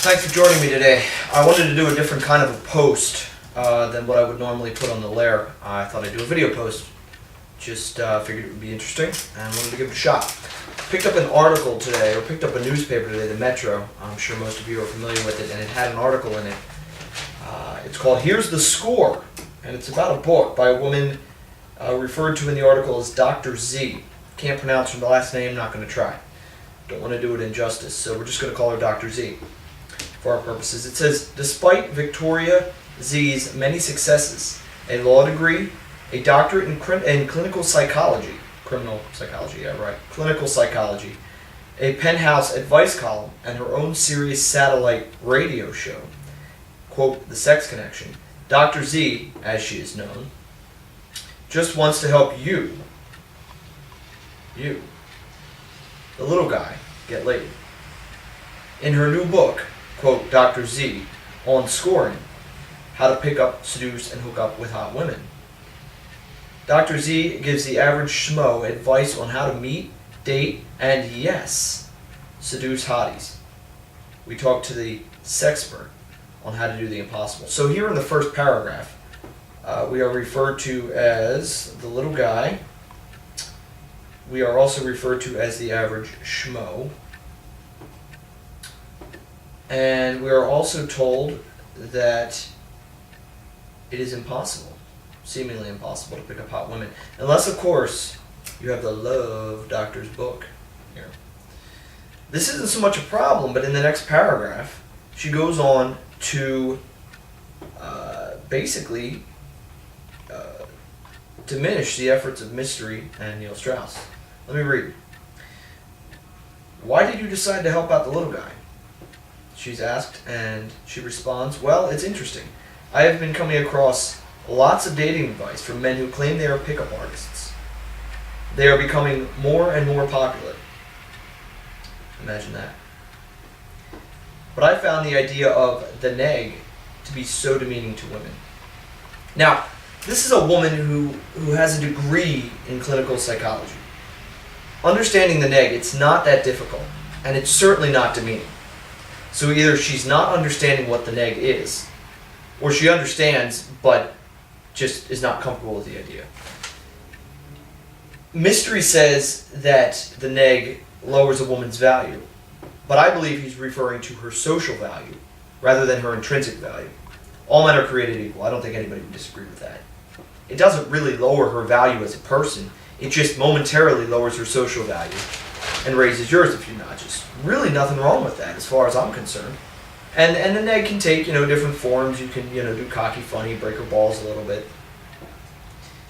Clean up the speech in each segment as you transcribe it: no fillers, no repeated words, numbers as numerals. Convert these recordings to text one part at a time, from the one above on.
Thanks for joining me today. I wanted to do a different kind of a post than what I would normally put on the lair. I thought I'd do a video post. Just figured it would be interesting and wanted to give it a shot. Picked up an article today, or picked up a newspaper today, the Metro. I'm sure most of you are familiar with it, and it had an article in it. It's called Here's the Score, and it's about a book by a woman referred to in the article as Dr. Z. Can't pronounce her last name, not going to try. Don't want to do it injustice, so we're just going to call her Dr. Z for our purposes. It says, despite Victoria Z's many successes, a law degree, a doctorate in clinical psychology, criminal psychology, yeah, right, clinical psychology, a penthouse advice column, and her own Sirius satellite radio show, quote, The Sex Connection, Dr. Z, as she is known, just wants to help you, the little guy, get laid. In her new book, quote, Dr. Z, on scoring, how to pick up, seduce, and hook up with hot women. Dr. Z gives the average schmo advice on how to meet, date, and yes, seduce hotties. We talk to the sexpert on how to do the impossible. So here in the first paragraph, we are referred to as the little guy. We are also referred to as the average schmo. And we are also told that it is impossible, seemingly impossible, to pick up hot women. Unless, of course, you have the Love Doctor's book here. This isn't so much a problem, but in the next paragraph, she goes on to basically diminish the efforts of Mystery and Neil Strauss. Let me read. Why did you decide to help out the little guy? She's asked, and she responds, well, it's interesting. I have been coming across lots of dating advice from men who claim they are pickup artists. They are becoming more and more popular. Imagine that. But I found the idea of the neg to be so demeaning to women. Now, this is a woman who has a degree in clinical psychology. Understanding the neg, it's not that difficult, and it's certainly not demeaning. So either she's not understanding what the neg is, or she understands but just is not comfortable with the idea. Mystery says that the neg lowers a woman's value, but I believe he's referring to her social value rather than her intrinsic value. All men are created equal. I don't think anybody would disagree with that. It doesn't really lower her value as a person. It just momentarily lowers her social value and raises yours a few notches. Really nothing wrong with that as far as I'm concerned. And the neg can take, different forms. You can, do cocky, funny, break her balls a little bit.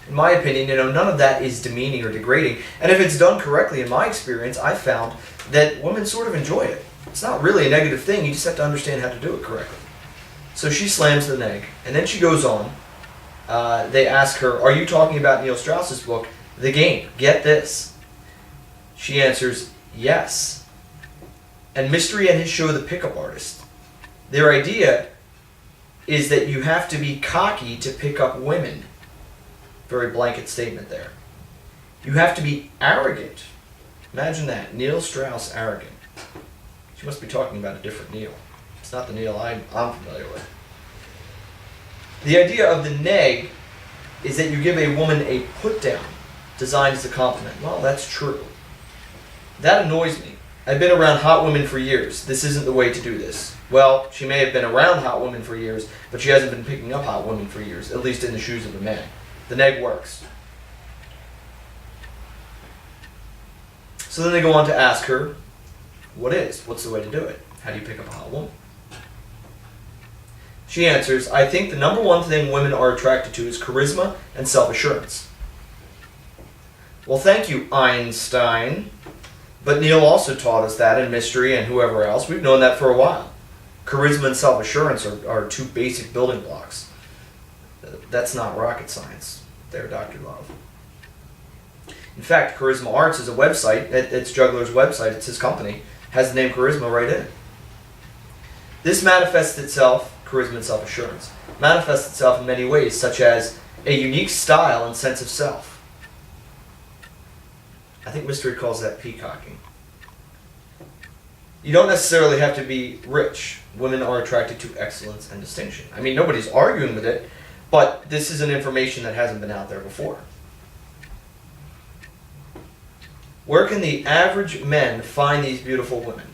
In my opinion, none of that is demeaning or degrading. And if it's done correctly, in my experience, I've found that women sort of enjoy it. It's not really a negative thing. You just have to understand how to do it correctly. So she slams the neg, and then she goes on. They ask her, are you talking about Neil Strauss's book, The Game? Get this. She answers, yes. And Mystery and his show, The Pickup Artist, their idea is that you have to be cocky to pick up women. Very blanket statement there. You have to be arrogant. Imagine that. Neil Strauss arrogant. She must be talking about a different Neil. It's not the Neil I'm familiar with. The idea of the neg is that you give a woman a put-down designed as a compliment. Well, that's true. That annoys me. I've been around hot women for years. This isn't the way to do this. Well, she may have been around hot women for years, but she hasn't been picking up hot women for years, at least in the shoes of a man. The neg works. So then they go on to ask her, what's the way to do it? How do you pick up a hot woman? She answers, I think the number one thing women are attracted to is charisma and self-assurance. Well, thank you, Einstein. But Neil also taught us that in Mystery and whoever else. We've known that for a while. Charisma and self-assurance are two basic building blocks. That's not rocket science. There, Dr. Love. In fact, Charisma Arts is a website. It's Juggler's website. It's his company. Has the name Charisma right in it. This manifests itself, charisma and self-assurance, manifests itself in many ways, such as a unique style and sense of self. I think Mystery calls that peacocking. You don't necessarily have to be rich. Women are attracted to excellence and distinction. I mean, nobody's arguing with it, but this is an information that hasn't been out there before. Where can the average men find these beautiful women?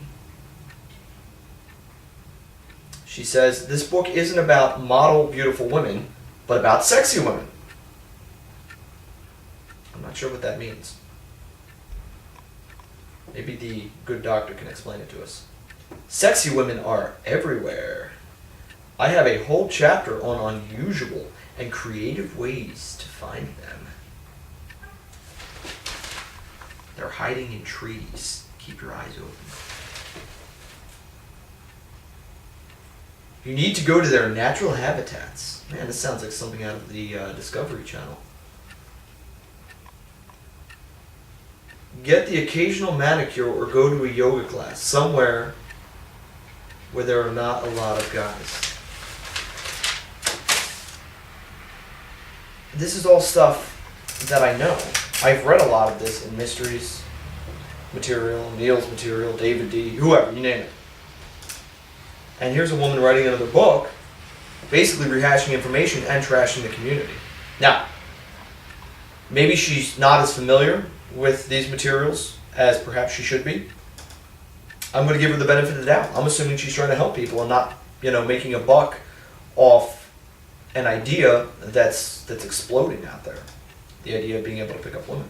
She says, this book isn't about model beautiful women, but about sexy women. I'm not sure what that means. Maybe the good doctor can explain it to us. Sexy women are everywhere. I have a whole chapter on unusual and creative ways to find them. They're hiding in trees. Keep your eyes open. You need to go to their natural habitats. Man, this sounds like something out of the Discovery Channel. Get the occasional manicure or go to a yoga class somewhere where there are not a lot of guys. This is all stuff that I know. I've read a lot of this in Mysteries material, Neil's material, David D., whoever, you name it. And here's a woman writing another book, basically rehashing information and trashing the community. Now, maybe she's not as familiar with these materials as perhaps she should be. I'm going to give her the benefit of the doubt. I'm assuming she's trying to help people and not, making a buck off an idea that's exploding out there. The idea of being able to pick up women.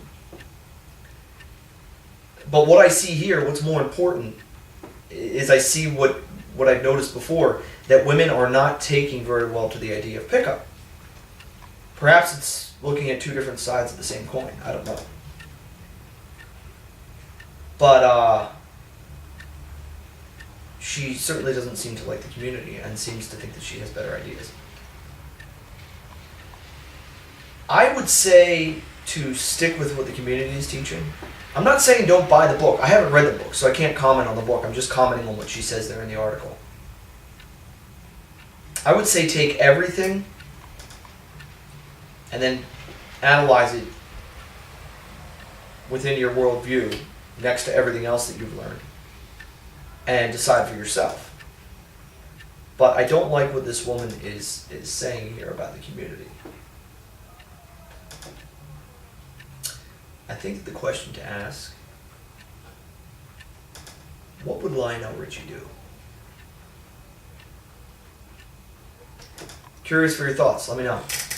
But what I see here, what's more important, is I see what I've noticed before, that women are not taking very well to the idea of pickup. Perhaps it's looking at two different sides of the same coin. I don't know. But she certainly doesn't seem to like the community and seems to think that she has better ideas. I would say to stick with what the community is teaching. I'm not saying don't buy the book. I haven't read the book, so I can't comment on the book. I'm just commenting on what she says there in the article. I would say take everything and then analyze it within your worldview next to everything else that you've learned and decide for yourself. But I don't like what this woman is saying here about the community. I think the question to ask, what would Lionel Richie do? Curious for your thoughts. Let me know.